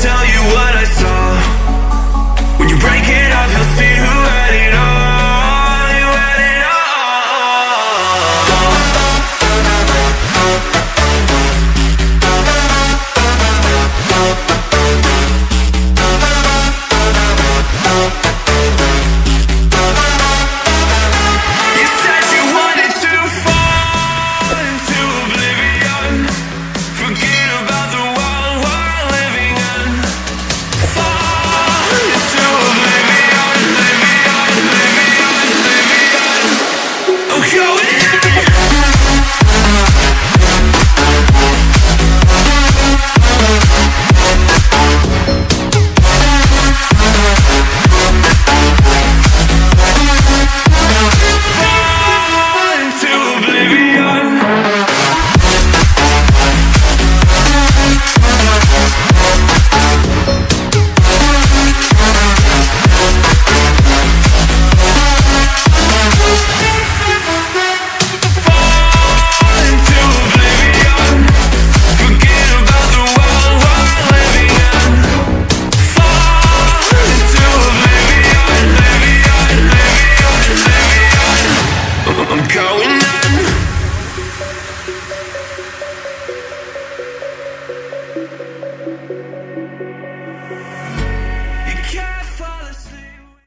tell you what I saw. When you break it off, you'll see who had it all. You had it all. You said you wanted to fall into oblivion, forget about the world we're living in. Fall into oblivion, oblivion, oblivion, oblivion. I'm going in. Fall into oblivion. Fall into oblivion, forget about the world we're living in. Fall into oblivion, oblivion, oblivion, oblivion. I'm going in.